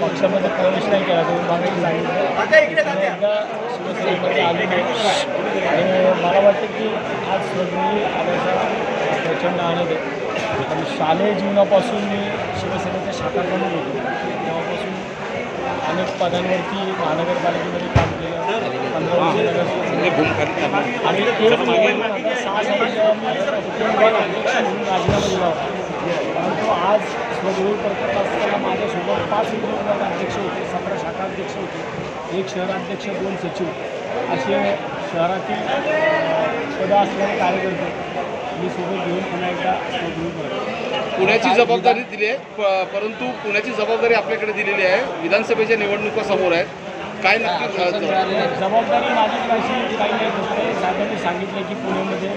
पक्षामध्ये प्रवेश नाही केला तुम्ही मागे सांगितलं एकदा शिवसेनेमध्ये आले नाही आणि मला वाटतं की आज स्वतंत्र आल्याचा प्रचंड आनंद आहे. आणि शालेय जीवनापासून मी शिवसेनेच्या शाखाप्रमुख होतो. तेव्हापासून अनेक पदांवरती महानगरपालिकेमध्ये काम केलं. 15 वर्ष नगरसेवक आणि ते 6 साली जेव्हा मी उपविभाग अध्यक्ष म्हणून राजीनामा दिला होता. परंतु आज स्वगृही करत असताना माझ्यासोबत 5 उपविभाग अध्यक्ष होते, 17 शाखा अध्यक्ष होते, 1 शहराध्यक्ष, 2 सचिव असे शहरातील पदं असलेले कार्यकर्ते मी सोबत घेऊन पुन्हा एकदा स्वगृही करतो. पुण्याची जबाबदारी दिली आहे, परंतु पुण्याची जबाबदारी आपल्याकडे दिलेली आहे. विधानसभेच्या निवडणुका समोर आहेत. काय नक्की जबाबदारी माझी कशी काही नाही होतं. साहेबांनी सांगितलं की पुण्यामध्ये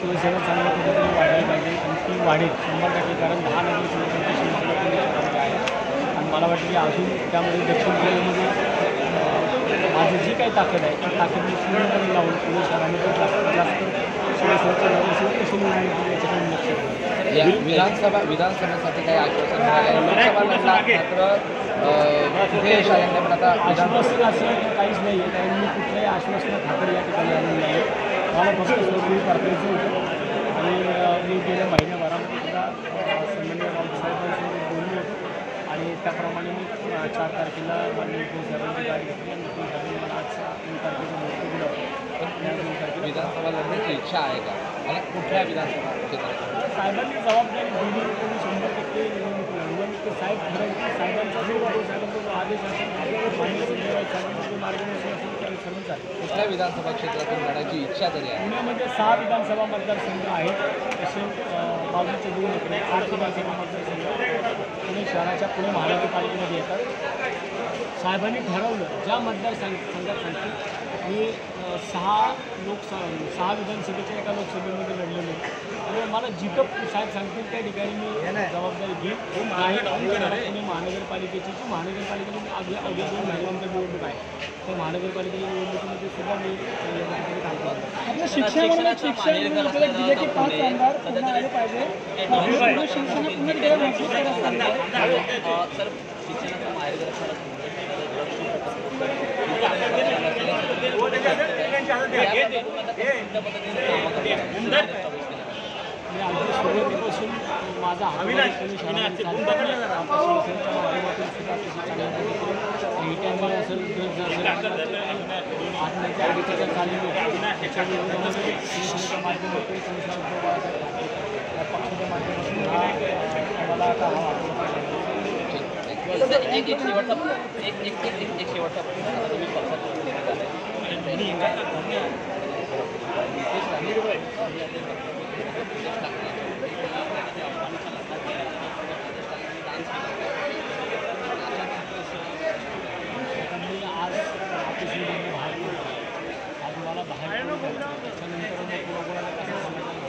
शिवसेना चांगल्या पद्धतीने वाढायला पाहिजे आणि ती वाढेल 100%. कारण 10 नगरसेवकांची शिवसेना पुणे शहरामध्ये आहे आणि मला वाटतं की अजून त्यामध्ये दक्षिण पुण्यामध्ये माझी जी काही ताकद आहे ती ताकद मी पूर्णपणे लावून पुणे शहरामध्ये जास्तीत जास्त शिवसेनेच्या नगरसेवक कशी निवडणूक याच्याकडे लक्ष देईल. विधानसभेसाठी काही आश्वासन लोकसभा लढला मात्र कुठे यश आले नाही. पण आता आश्वासन असं काहीच नाही आहे कारण मी कुठल्याही आश्वासनं खात्री या ठिकाणी आलेलं नाही आहे. मला फक्त स्वगृही करायचं होतं आणि मी गेल्या महिन्याभरामध्ये सुद्धा सन्माननीय रावसाहेबांसोबत बोललो होतो आणि त्याप्रमाणे मी 4 तारखेला माननीय साहेबांची गाडी घेतली आणि साहेबांनी मला आज 3 तारखेचा मुहूर्त दिला होता. विधानसभा लढण्याची इच्छा आहे का आणि कुठल्या विधानसभा क्षेत्रात साहेबांनी जबाबदारी दिली तुम्ही 100% निवडणूक लढवून ते साहेब ठरवतील. साहेबांचा जो साहेबांचा आदेश असेल साहेबांचं मार्गदर्शन असेल त्याला सर्व चालेल. कुठल्या विधानसभा क्षेत्रातून लढायची इच्छा तरी आहे. पुण्यामध्ये 6 विधानसभा मतदारसंघ आहेत. तसे बाजूचे 2 इकडे 8 विधानसभा मतदारसंघ पुणे शहराच्या पुणे महानगरपालिकेमध्ये येतात. साहेबांनी ठरवलं ज्या मतदारसंघात सांगतील मी 6 विधानसभेच्या एका लोकसभेमध्ये लढलेलो आणि मला जिथं साहेब सांगतील त्या ठिकाणी मी जबाबदारी घेईन. पुणे महानगरपालिकेची की महानगरपालिकेची अवघ्या 2 महिन्यांच्या निवडणूक आहे तर महानगरपालिकेच्या निवडणुकीमध्ये सुद्धा मी चांगल्या पद्धतीने काम करतो. आपल्या शिक्षण दिले की 5 आमदार पुन्हा आले पाहिजे. शिवसेना पुन्हा गेल्या मजबूत करत मी अगदी सुरुवातीपासून माझा शिवसेनेच्या माध्यमातून सुद्धा चांगल्या पद्धतीने हिट्यांवर असेल आत्म्याच्या आगीच्या चाललेली त्याच्या विरोधामध्ये शिवसेनेच्या माध्यमातून या पक्षाच्या माध्यमातून मला आता एक शेवटचा तुम्ही आज मला बाहेर त्याच्यानंतर मग कोणाकोणाला कसं सांगायचं